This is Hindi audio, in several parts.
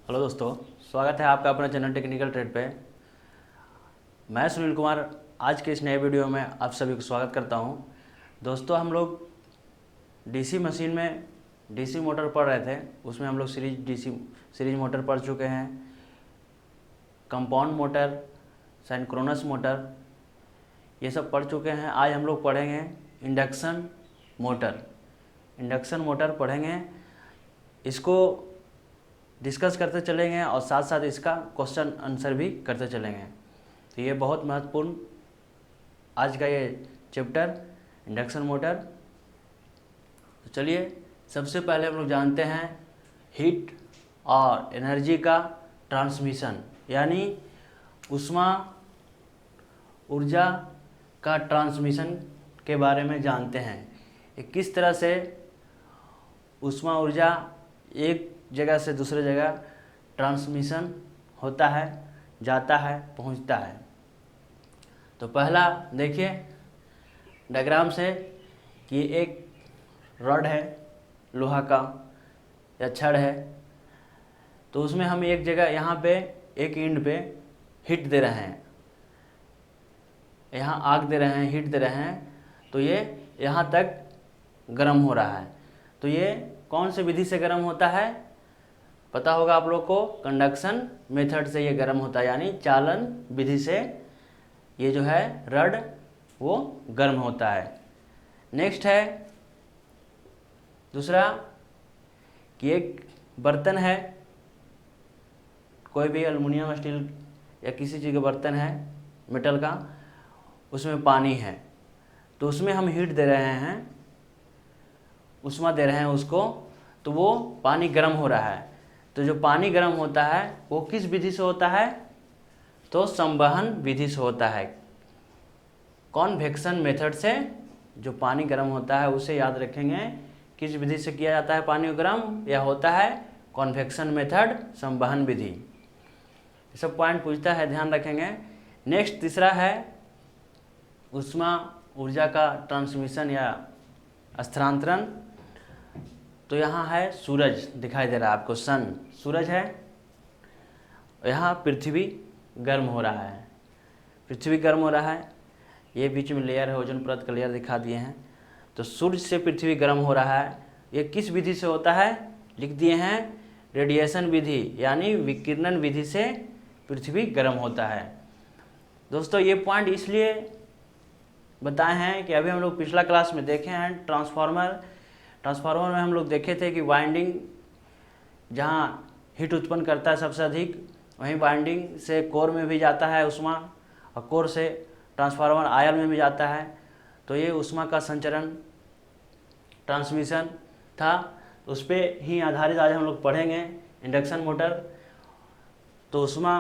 हेलो दोस्तों, स्वागत है आपका अपने चैनल टेक्निकल ट्रेड पे। मैं सुनील कुमार आज के इस नए वीडियो में आप सभी को स्वागत करता हूं। दोस्तों, हम लोग डीसी मशीन में डीसी मोटर पढ़ रहे थे। उसमें हम लोग सीरीज मोटर पढ़ चुके हैं, कंपाउंड मोटर, सिंक्रोनस मोटर, ये सब पढ़ चुके हैं। आज हम लोग पढ़ेंगे इंडक्शन मोटर। इंडक्शन मोटर पढ़ेंगे, इसको डिस्कस करते चलेंगे और साथ साथ इसका क्वेश्चन आंसर भी करते चलेंगे। तो ये बहुत महत्वपूर्ण आज का ये चैप्टर इंडक्शन मोटर। तो चलिए, सबसे पहले हम लोग जानते हैं हीट और एनर्जी का ट्रांसमिशन, यानी ऊष्मा ऊर्जा का ट्रांसमिशन के बारे में जानते हैं। ये किस तरह से ऊष्मा ऊर्जा एक जगह से दूसरे जगह ट्रांसमिशन होता है, जाता है, पहुंचता है। तो पहला देखिए डायग्राम से कि एक रॉड है, लोहा का या छड़ है। तो उसमें हम एक जगह यहाँ पे एक एंड पे हीट दे रहे हैं, यहाँ आग दे रहे हैं, हीट दे रहे हैं। तो ये यहाँ तक गर्म हो रहा है। तो ये कौन से विधि से गर्म होता है? पता होगा आप लोग को, कंडक्शन मेथड से ये गर्म होता है, यानी चालन विधि से ये जो है रड वो गर्म होता है। नेक्स्ट है दूसरा कि एक बर्तन है, कोई भी एल्युमिनियम, स्टील या किसी चीज़ का बर्तन है मेटल का, उसमें पानी है। तो उसमें हम हीट दे रहे हैं, ऊष्मा दे रहे हैं उसको, तो वो पानी गर्म हो रहा है। तो जो पानी गर्म होता है वो किस विधि से होता है? तो संवहन विधि से होता है। कॉन्वेक्शन मेथड से जो पानी गर्म होता है उसे याद रखेंगे, किस विधि से किया जाता है पानी गर्म? यह होता है कॉन्वेक्शन मेथड, संवहन विधि। ये सब पॉइंट पूछता है, ध्यान रखेंगे। नेक्स्ट तीसरा है ऊष्मा ऊर्जा का ट्रांसमिशन या स्थानांतरण। तो यहाँ है सूरज दिखाई दे रहा है आपको, सन, सूरज है। यहाँ पृथ्वी गर्म हो रहा है, पृथ्वी गर्म हो रहा है। ये बीच में लेयर है, ओजोन परत का लेयर दिखा दिए हैं। तो सूर्य से पृथ्वी गर्म हो रहा है। ये किस विधि से होता है? लिख दिए हैं रेडिएशन विधि, यानी विकिरण विधि से पृथ्वी गर्म होता है। दोस्तों, ये पॉइंट इसलिए बताए हैं कि अभी हम लोग पिछला क्लास में देखे हैं ट्रांसफार्मर में हम लोग देखे थे कि वाइंडिंग जहाँ हीट उत्पन्न करता है सबसे अधिक, वहीं वाइंडिंग से कोर में भी जाता है ऊष्मा, और कोर से ट्रांसफार्मर आयल में भी जाता है। तो ये ऊष्मा का संचरण, ट्रांसमिशन था। उस पर ही आधारित आज हम लोग पढ़ेंगे इंडक्शन मोटर। तो ऊष्मा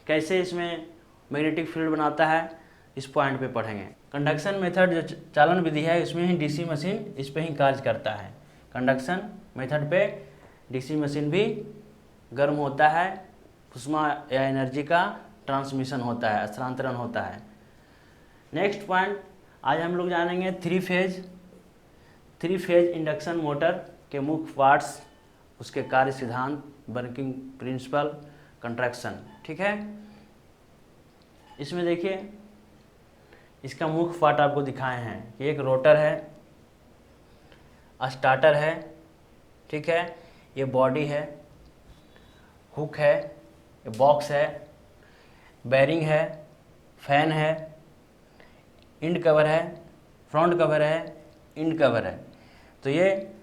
कैसे इसमें मैग्नेटिक फील्ड बनाता है, इस पॉइंट पे पढ़ेंगे। कंडक्शन मेथड जो चालन विधि है, इसमें ही डीसी मशीन इस पे ही कार्य करता है। कंडक्शन मेथड पे डीसी मशीन भी गर्म होता है, ऊष्मा या एनर्जी का ट्रांसमिशन होता है, स्थानांतरण होता है। नेक्स्ट पॉइंट आज हम लोग जानेंगे थ्री फेज इंडक्शन मोटर के मुख्य पार्ट्स, उसके कार्य सिद्धांत, वर्किंग प्रिंसिपल, कंट्रैक्शन। ठीक है, इसमें देखिए इसका मुख्य पार्ट आपको दिखाए हैं कि एक रोटर है, स्टार्टर है, ठीक है, ये बॉडी है, हुक है, ये बॉक्स है, बेरिंग है, फैन है, इंड कवर है, फ्रंट कवर है, इंड कवर है। तो ये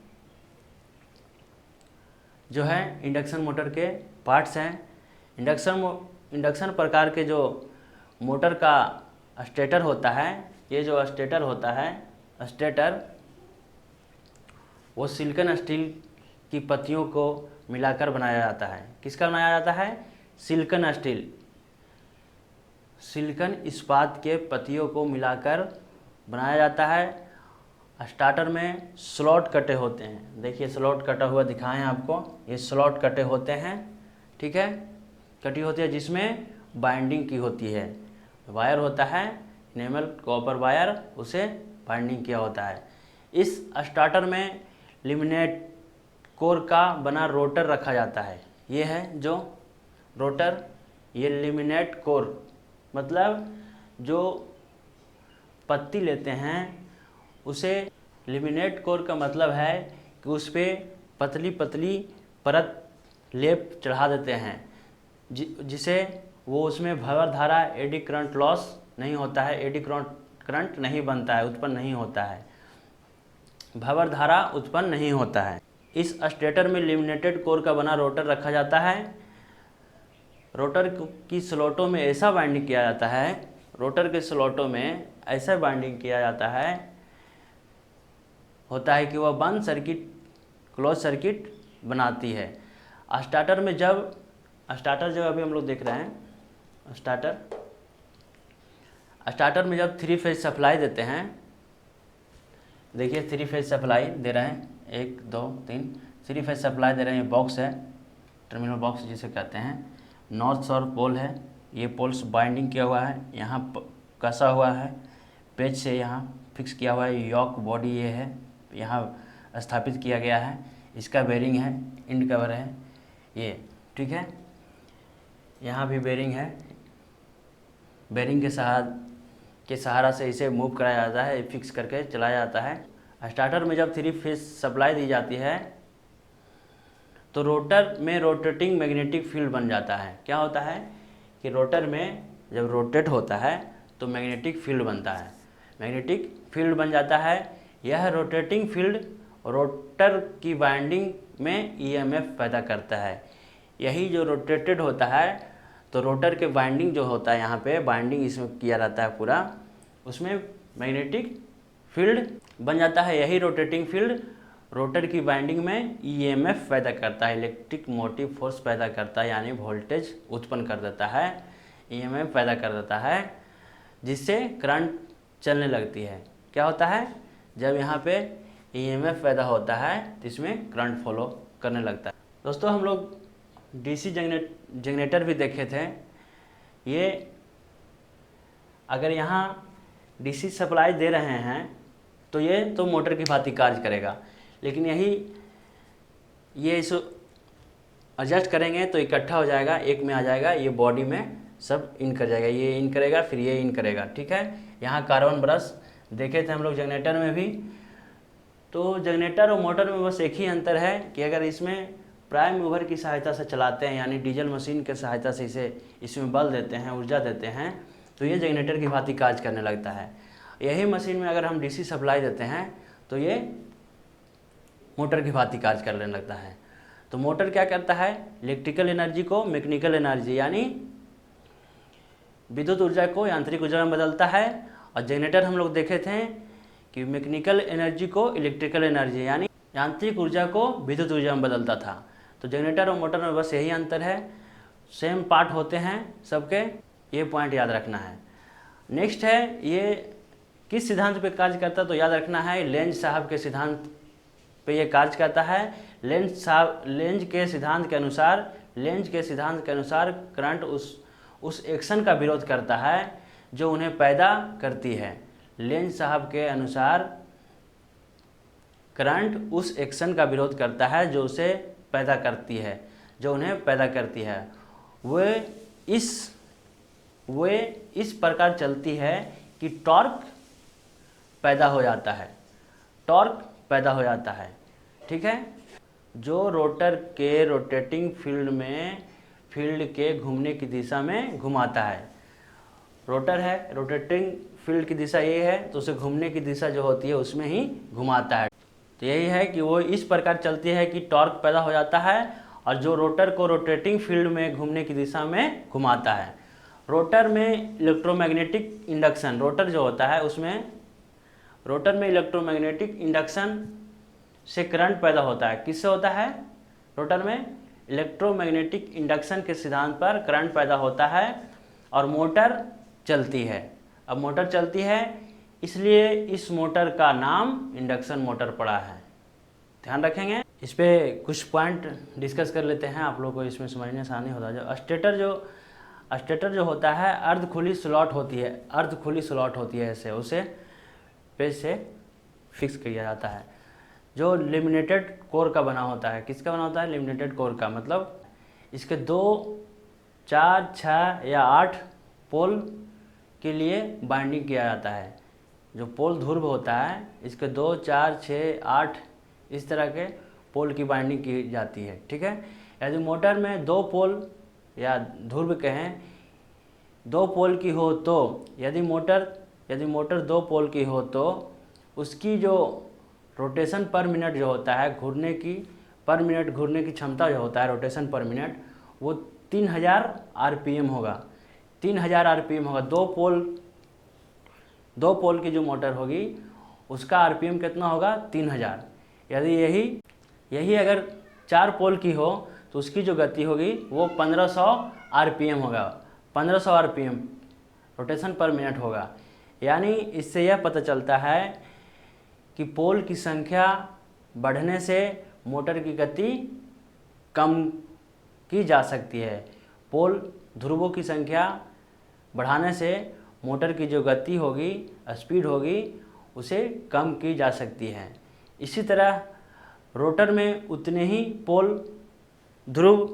जो है इंडक्शन मोटर के पार्ट्स हैं। इंडक्शन प्रकार के जो मोटर का स्टेटर होता है, ये जो स्टेटर होता है, स्टेटर वो सिलिकॉन स्टील की पत्तियों को मिलाकर बनाया जाता है। किसका बनाया जाता है? सिलिकॉन स्टील, सिलिकॉन इस्पात के पत्तियों को मिलाकर बनाया जाता है। स्टार्टर में स्लॉट कटे होते हैं, देखिए स्लॉट कटा हुआ दिखाएं हैं आपको, ये स्लॉट कटे होते हैं, ठीक है, कटी होती है, जिसमें बाइंडिंग की होती है। वायर होता है इनेमल कॉपर वायर, उसे बाइंडिंग किया होता है। इस स्टार्टर में लिमिनेट कोर का बना रोटर रखा जाता है। ये है जो रोटर, ये लेमिनेट कोर, मतलब जो पत्ती लेते हैं उसे, लेमिनेट कोर का मतलब है कि उस पर पतली पतली परत लेप चढ़ा देते हैं जिसे वो उसमें भंवर धारा, एडी करंट लॉस नहीं होता है, एडी करंट नहीं बनता है, उत्पन्न नहीं होता है, भंवर धारा उत्पन्न नहीं होता है। इस स्टेटर में लेमिनेटेड कोर का बना रोटर रखा जाता है। रोटर की स्लॉटों में ऐसा बाइंडिंग किया जाता है, रोटर के स्लॉटों में ऐसा बाइंडिंग किया जाता है होता है कि वह बंद सर्किट, क्लोज सर्किट बनाती है। स्टार्टर में जब अभी हम लोग देख रहे हैं, स्टार्टर में जब 3 फेज सप्लाई देते हैं, देखिए 3 फेज सप्लाई दे रहे हैं, 1 2 3 3 फेज सप्लाई दे रहे हैं। ये बॉक्स है, टर्मिनल बॉक्स जिसे कहते हैं, नॉर्थ साउथ पोल है, ये पोल्स बाइंडिंग किया हुआ है, यहाँ कसा हुआ है, पेच से यहाँ फिक्स किया हुआ है, यॉक बॉडी ये है, यहाँ स्थापित किया गया है, इसका बेरिंग है, इंड कवर है ये, ठीक है। यहाँ भी बेरिंग है, बेरिंग के सहारा से इसे मूव कराया जाता है, फिक्स करके चलाया जाता है। स्टार्टर में जब 3 फेज सप्लाई दी जाती है तो रोटर में रोटेटिंग मैग्नेटिक फील्ड बन जाता है। क्या होता है कि रोटर में जब रोटेट होता है तो मैग्नेटिक फील्ड बनता है, मैग्नेटिक फील्ड बन जाता है। यह रोटेटिंग फील्ड रोटर की वाइंडिंग में ईएमएफ पैदा करता है। यही जो रोटेटेड होता है तो रोटर के वाइंडिंग जो होता है, यहाँ पे वाइंडिंग इसमें किया रहता है पूरा, उसमें मैग्नेटिक फील्ड बन जाता है। यही रोटेटिंग फील्ड रोटर की वाइंडिंग में ईएमएफ पैदा करता है, इलेक्ट्रिक मोटिव फोर्स पैदा करता है, यानी वोल्टेज उत्पन्न कर देता है, ईएमएफ पैदा कर देता है, जिससे करंट चलने लगती है। क्या होता है, जब यहाँ पे ईएमएफ पैदा होता है तो इसमें करंट फॉलो करने लगता है। दोस्तों हम लोग डीसी जनरेटर भी देखे थे। ये अगर यहाँ डीसी सप्लाई दे रहे हैं तो ये तो मोटर की भांति कार्य करेगा, लेकिन ये इस एडजस्ट करेंगे तो इकट्ठा हो जाएगा, एक में आ जाएगा, ये बॉडी में सब इन कर जाएगा, ये इन करेगा फिर ये इन करेगा, ठीक है। यहाँ कार्बन ब्रश देखे थे हम लोग जनरेटर में भी। तो जनरेटर और मोटर में बस एक ही अंतर है कि अगर इसमें प्राइम मूवर की सहायता से चलाते हैं, यानी डीजल मशीन के सहायता से इसमें बल देते हैं, ऊर्जा देते हैं, तो ये जनरेटर की भांति कार्य करने लगता है। यही मशीन में अगर हम डीसी सप्लाई देते हैं तो ये मोटर की भांति कार्य करने लगता है। तो मोटर क्या करता है, इलेक्ट्रिकल एनर्जी को मैकेनिकल एनर्जी यानी विद्युत ऊर्जा को यांत्रिक ऊर्जा में बदलता है। और जनरेटर हम लोग देखे थे कि मैकेनिकल एनर्जी को इलेक्ट्रिकल एनर्जी यानी यांत्रिक ऊर्जा को विद्युत ऊर्जा में बदलता था। तो जनरेटर और मोटर में बस यही अंतर है, सेम पार्ट होते हैं सबके, ये पॉइंट याद रखना है। नेक्स्ट है, ये किस सिद्धांत पे कार्य करता है, तो याद रखना है लेंज साहब के सिद्धांत पे ये कार्य करता है। लेंज के सिद्धांत के अनुसार करंट उस एक्शन का विरोध करता है जो उन्हें पैदा करती है। लेंज साहब के अनुसार करंट उस एक्शन का विरोध करता है जो उसे पैदा करती है, जो उन्हें पैदा करती है। वे इस प्रकार चलती है कि टॉर्क पैदा हो जाता है, ठीक है। जो रोटर के रोटेटिंग फील्ड के घूमने की दिशा में घुमाता है। रोटर है, रोटेटिंग फील्ड की दिशा ये है, तो उसे घूमने की दिशा जो होती है उसमें ही घुमाता है। तो यही है कि वो इस प्रकार चलती है कि टॉर्क पैदा हो जाता है, और जो रोटर को रोटेटिंग फील्ड में घूमने की दिशा में घुमाता है। रोटर में इलेक्ट्रोमैग्नेटिक इंडक्शन, रोटर जो होता है उसमें रोटर में इलेक्ट्रोमैग्नेटिक इंडक्शन से करंट पैदा होता है। किससे होता है, रोटर में इलेक्ट्रोमैग्नेटिक इंडक्शन के सिद्धांत पर करंट पैदा होता है और मोटर चलती है। अब मोटर चलती है इसलिए इस मोटर का नाम इंडक्शन मोटर पड़ा है, ध्यान रखेंगे। इस पे कुछ पॉइंट डिस्कस कर लेते हैं, आप लोग को इसमें समझने आसानी होता है। जो स्टेटर जो होता है अर्ध खुली स्लॉट होती है, ऐसे उसे पेज से फिक्स किया जाता है। जो लेमिनेटेड कोर का बना होता है, किसका बना होता है, लेमिनेटेड कोर का, मतलब इसके 2, 4, 6 या 8 पोल के लिए बाइंडिंग किया जाता है। जो पोल ध्रुव होता है इसके 2, 4, 6, 8 इस तरह के पोल की बाइंडिंग की जाती है। ठीक है, यदि मोटर में 2 पोल या ध्रुव कहें 2 पोल की हो तो यदि मोटर 2 पोल की हो तो उसकी जो रोटेशन पर मिनट जो होता है पर मिनट घूरने की क्षमता जो होता है रोटेशन पर मिनट वो 3000 आरपीएम होगा। 3000 आरपीएम होगा। 2 पोल की जो मोटर होगी उसका आरपीएम कितना होगा? 3000। यदि यही अगर 4 पोल की हो तो उसकी जो गति होगी वो 1500 आरपीएम होगा। 1500 आरपीएम रोटेशन पर मिनट होगा। यानी इससे यह पता चलता है कि पोल की संख्या बढ़ने से मोटर की गति कम की जा सकती है। पोल ध्रुवों की संख्या बढ़ाने से मोटर की जो गति होगी, स्पीड होगी, उसे कम की जा सकती है। इसी तरह रोटर में उतने ही पोल ध्रुव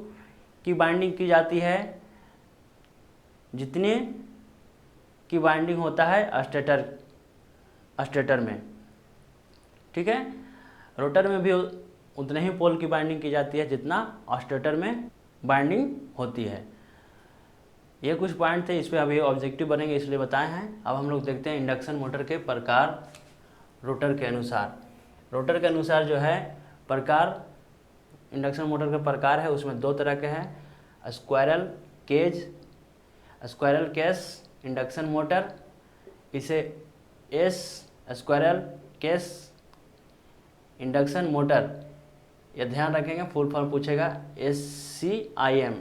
की बाइंडिंग की जाती है जितने की बाइंडिंग होता है स्टेटर में। ठीक है, रोटर में भी उतने ही पोल की बाइंडिंग की जाती है जितना स्टेटर में बाइंडिंग होती है। ये कुछ पॉइंट थे, इस पर अभी ऑब्जेक्टिव बनेंगे इसलिए बताए हैं। अब हम लोग देखते हैं इंडक्शन मोटर के प्रकार रोटर के अनुसार। रोटर के अनुसार जो है प्रकार, इंडक्शन मोटर का प्रकार है उसमें 2 तरह के हैं। स्क्वायरल केस इंडक्शन मोटर, इसे स्क्वायरल केस इंडक्शन मोटर, ये ध्यान रखेंगे, फुल फॉर्म पूछेगा SCIM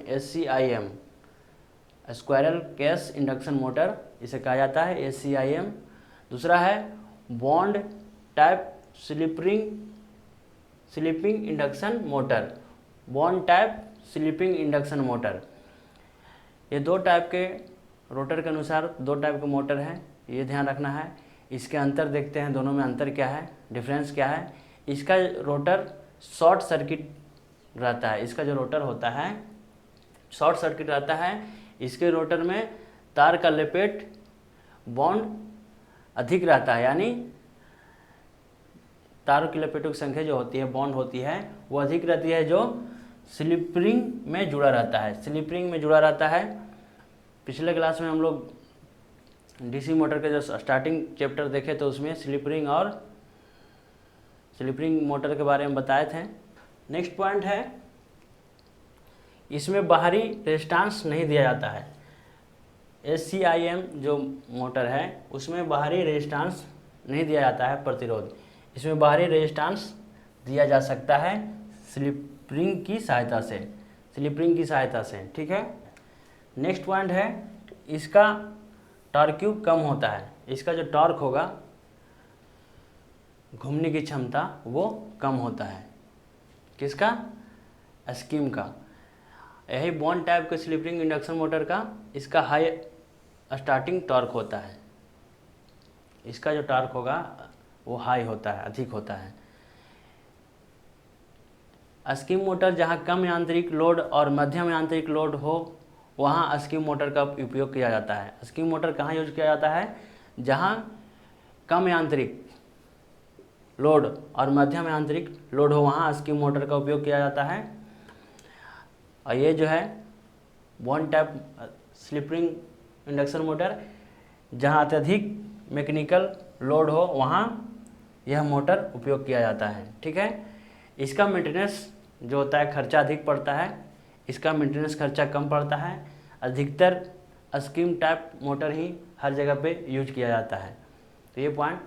squirrel cage induction motor इसे कहा जाता है SCIM। दूसरा है wound type slip ring induction motor. ये 2 टाइप के रोटर के अनुसार 2 टाइप के मोटर हैं, ये ध्यान रखना है। इसके अंतर देखते हैं, दोनों में अंतर क्या है, डिफरेंस क्या है। इसका रोटर शॉर्ट सर्किट रहता है, इसका जो रोटर होता है शॉर्ट सर्किट रहता है। इसके रोटर में तार का लपेट बॉन्ड अधिक रहता है, यानी तारों की लपेटों की संख्या जो होती है, बॉन्ड होती है, वो अधिक रहती है, जो स्लिप रिंग में जुड़ा रहता है। पिछले क्लास में हम लोग डीसी मोटर के जो स्टार्टिंग चैप्टर देखे तो उसमें स्लिप रिंग मोटर के बारे में बताए थे। नेक्स्ट पॉइंट है, इसमें बाहरी रेजिस्टेंस नहीं दिया जाता है। SCIM जो मोटर है उसमें बाहरी रेजिस्टेंस नहीं दिया जाता है, प्रतिरोध। इसमें बाहरी रेजिस्टेंस दिया जा सकता है स्लिप रिंग की सहायता से। ठीक है, नेक्स्ट पॉइंट है, इसका टॉर्क कम होता है। इसका जो टॉर्क होगा, घूमने की क्षमता, वो कम होता है। किसका? स्कीम का। यही बॉन्ड टाइप के स्लिप रिंग इंडक्शन मोटर का इसका हाई स्टार्टिंग टॉर्क होता है। इसका जो टॉर्क होगा वो हाई होता है, अधिक होता है। स्कीम मोटर जहाँ कम यांत्रिक लोड और मध्यम यांत्रिक लोड हो वहाँ स्कीम मोटर का उपयोग किया जाता है। स्कीम मोटर कहाँ यूज किया जाता है? जहाँ कम यांत्रिक लोड और मध्यम यांत्रिक लोड हो वहाँ स्कीम मोटर का उपयोग किया जाता है। और ये जो है wound type slip ring induction motor, जहाँ अत्यधिक मैकेनिकल लोड हो वहाँ यह मोटर उपयोग किया जाता है। ठीक है, इसका मेंटेनेंस जो होता है खर्चा अधिक पड़ता है, इसका मेंटेनेंस खर्चा कम पड़ता है। अधिकतर स्कीम टाइप मोटर ही हर जगह पे यूज किया जाता है। तो ये पॉइंट,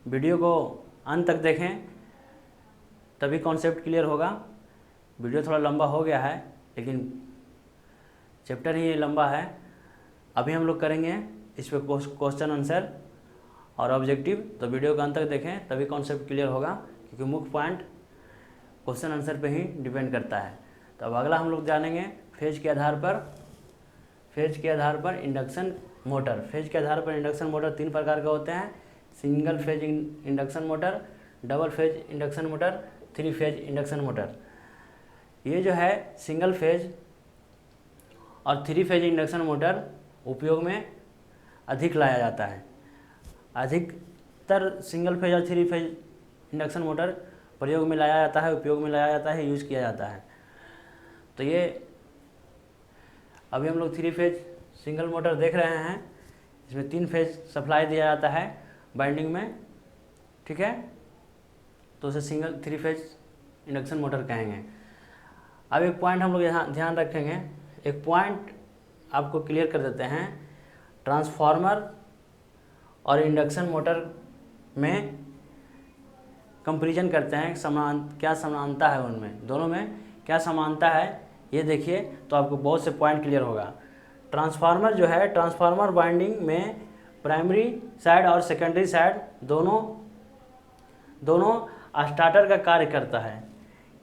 वीडियो को अंत तक देखें तभी कॉन्सेप्ट क्लियर होगा। वीडियो थोड़ा लंबा हो गया है लेकिन चैप्टर ही लंबा है। अभी हम लोग करेंगे इस पर क्वेश्चन आंसर और ऑब्जेक्टिव, तो वीडियो को अंत तक देखें तभी कॉन्सेप्ट क्लियर होगा, क्योंकि मुख्य पॉइंट क्वेश्चन आंसर पे ही डिपेंड करता है। तो अब अगला हम लोग जानेंगे फेज के आधार पर इंडक्शन मोटर। फेज के आधार पर इंडक्शन मोटर 3 प्रकार के होते हैं: single phase induction motor, double phase induction motor, 3 phase induction motor. ये जो है सिंगल फेज और 3 फेज इंडक्शन मोटर उपयोग में अधिक लाया जाता है। अधिकतर सिंगल फेज और 3 फेज इंडक्शन मोटर प्रयोग में लाया जाता है, उपयोग में लाया जाता है, यूज किया जाता है। तो ये अभी हम लोग 3 फेज सिंगल मोटर देख रहे हैं, इसमें 3 फेज सप्लाई दिया जाता है बाइंडिंग में, ठीक है, तो उसे सिंगल 3 फेज इंडक्शन मोटर कहेंगे। अब एक पॉइंट हम लोग यहाँ ध्यान रखेंगे, एक पॉइंट आपको क्लियर कर देते हैं। ट्रांसफार्मर और इंडक्शन मोटर में कंपैरिजन करते हैं, क्या समानता है उनमें, दोनों में क्या समानता है ये देखिए, तो आपको बहुत से पॉइंट क्लियर होगा। ट्रांसफार्मर जो है, ट्रांसफार्मर वाइंडिंग में प्राइमरी साइड और सेकेंडरी साइड दोनों स्टार्टर का कार्य करता है।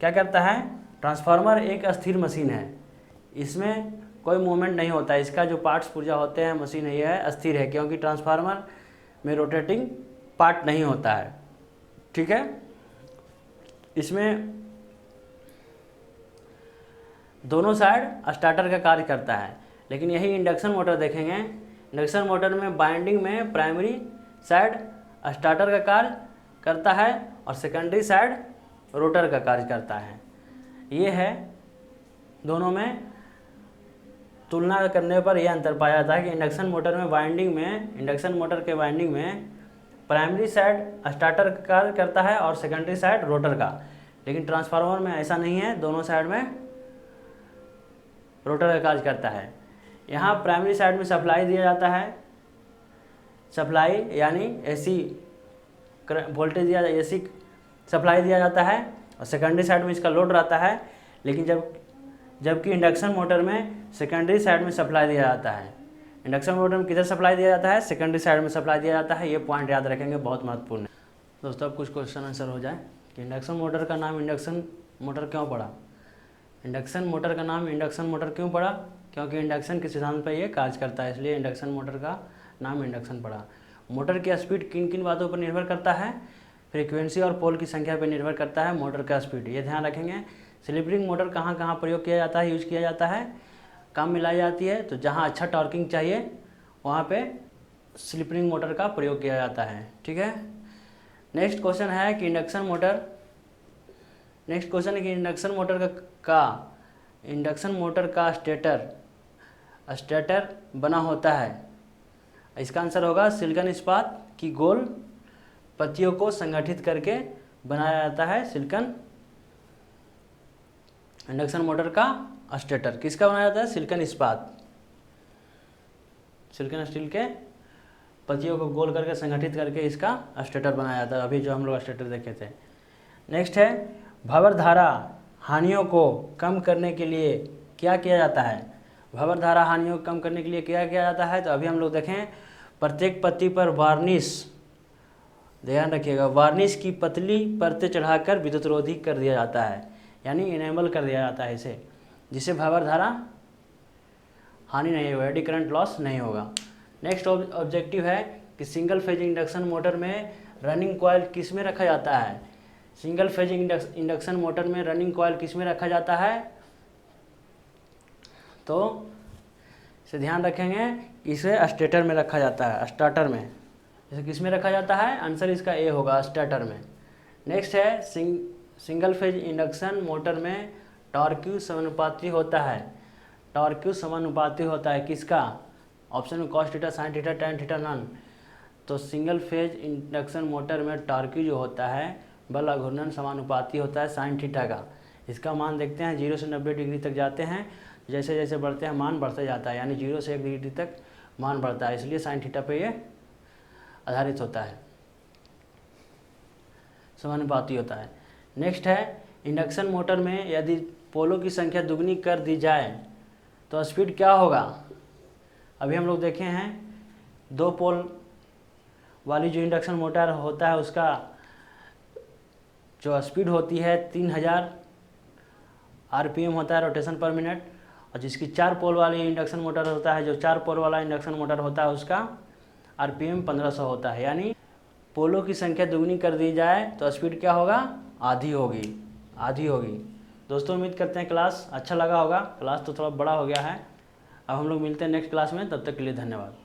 क्या करता है? ट्रांसफार्मर एक अस्थिर मशीन है, इसमें कोई मूवमेंट नहीं होता है, इसका जो पार्ट्स पुर्जा होते हैं मशीन है, यह अस्थिर है, क्योंकि ट्रांसफार्मर में रोटेटिंग पार्ट नहीं होता है, ठीक है। इसमें दोनों साइड स्टार्टर का कार्य करता है। लेकिन यही इंडक्शन मोटर देखेंगे, इंडक्शन मोटर में बाइंडिंग में प्राइमरी साइड स्टार्टर का कार्य करता है और सेकेंडरी साइड रोटर का कार्य करता है। ये है, दोनों में तुलना करने पर यह अंतर पाया जाता है कि इंडक्शन मोटर में वाइंडिंग में, इंडक्शन मोटर के वाइंडिंग में प्राइमरी साइड स्टार्टर का कार्य करता है और सेकेंडरी साइड रोटर का। लेकिन ट्रांसफार्मर में ऐसा नहीं है, दोनों साइड में रोटर का कार्य करता है। यहाँ प्राइमरी साइड में सप्लाई दिया जाता है, सप्लाई यानी एसी वोल्टेज दिया, एसी सप्लाई दिया जाता है, और सेकेंडरी साइड में इसका लोड रहता है। लेकिन जबकि इंडक्शन मोटर में सेकेंडरी साइड में सप्लाई दिया जाता है। इंडक्शन मोटर में किधर सप्लाई दिया जाता है? सेकेंडरी साइड में सप्लाई दिया जाता है। ये पॉइंट याद रखेंगे, बहुत महत्वपूर्ण है दोस्तों। अब कुछ क्वेश्चन आंसर हो जाए कि इंडक्शन मोटर का नाम इंडक्शन मोटर क्यों पड़ा? इंडक्शन मोटर का नाम इंडक्शन मोटर क्यों पड़ा? क्योंकि इंडक्शन के सिद्धांत पर ये कार्य करता है, इसलिए इंडक्शन मोटर का नाम इंडक्शन पड़ा। मोटर की स्पीड किन किन बातों पर निर्भर करता है? फ्रीक्वेंसी और पोल की संख्या पर निर्भर करता है मोटर का स्पीड, ये ध्यान रखेंगे। स्लिप-रिंग मोटर कहाँ कहाँ प्रयोग किया जाता है, यूज किया जाता है? काम में लाई जाती है, तो जहाँ अच्छा टॉर्किंग चाहिए वहाँ पे स्लिप-रिंग मोटर का प्रयोग किया जाता है, ठीक है। नेक्स्ट क्वेश्चन है कि इंडक्शन मोटर का स्टेटर बना होता है। इसका आंसर होगा सिलिकॉन इस्पात की गोल पत्तियों को संगठित करके बनाया जाता है सिलिकॉन। इंडक्शन मोटर का स्टेटर किसका बनाया जाता है? सिलिकॉन इस्पात, सिलिकॉन स्टील के पत्तियों को गोल करके संगठित करके इसका स्टेटर बनाया जाता है, अभी जो हम लोग स्टेटर देखे थे। नेक्स्ट है भंवर धारा हानियों को कम करने के लिए क्या किया जाता है? भंवर धारा हानियों को कम करने के लिए क्या किया जाता है? तो अभी हम लोग देखें, प्रत्येक पत्ती पर वार्निश, ध्यान रखिएगा, वार्निश की पतली परतें चढ़ाकर विद्युतरोधी कर दिया जाता है, यानी इनेबल कर दिया जाता है इसे, जिससे भंवर धारा हानि नहीं होगा, एडी करंट लॉस नहीं होगा। नेक्स्ट ऑब्जेक्टिव है कि सिंगल फेज इंडक्शन मोटर में रनिंग कॉइल किस में रखा जाता है? सिंगल फेज इंडक्शन मोटर में रनिंग कॉइल किस में रखा जाता है? तो इसे ध्यान रखेंगे, इसे स्टेटर में रखा जाता है, स्टार्टर में। इसे किस में रखा जाता है? आंसर इसका ए होगा, स्टार्टर में। नेक्स्ट है सिंगल फेज इंडक्शन मोटर में टॉर्क समानुपाती होता है। टॉर्क समानुपाती होता है किसका? ऑप्शन में cos theta, sine theta, tan theta, none. तो सिंगल फेज इंडक्शन मोटर में टॉर्क जो होता है बल घूर्णन समानुपाती होता है साइन थीटा का। इसका मान देखते हैं 0 से 90 डिग्री तक जाते हैं, जैसे जैसे बढ़ते हैं मान बढ़ते जाता है, यानी 0 से 1 डिग्री तक मान बढ़ता है, इसलिए साइन थीटा पे ये आधारित होता है, समानुपाती होता है। नेक्स्ट है इंडक्शन मोटर में यदि पोलों की संख्या दुगनी कर दी जाए तो स्पीड क्या होगा? अभी हम लोग देखे हैं 2 पोल वाली जो इंडक्शन मोटर होता है उसका जो स्पीड होती है 3000 आरपीएम होता है, रोटेशन पर मिनट। और जिसकी 4 पोल वाली इंडक्शन मोटर होता है, जो 4 पोल वाला इंडक्शन मोटर होता है उसका आरपीएम 1500 होता है। यानी पोलों की संख्या दुगनी कर दी जाए तो स्पीड क्या होगा? आधी होगी। दोस्तों उम्मीद करते हैं क्लास अच्छा लगा होगा। क्लास तो थोड़ा बड़ा हो गया है। अब हम लोग मिलते हैं नेक्स्ट क्लास में, तब तक के लिए धन्यवाद।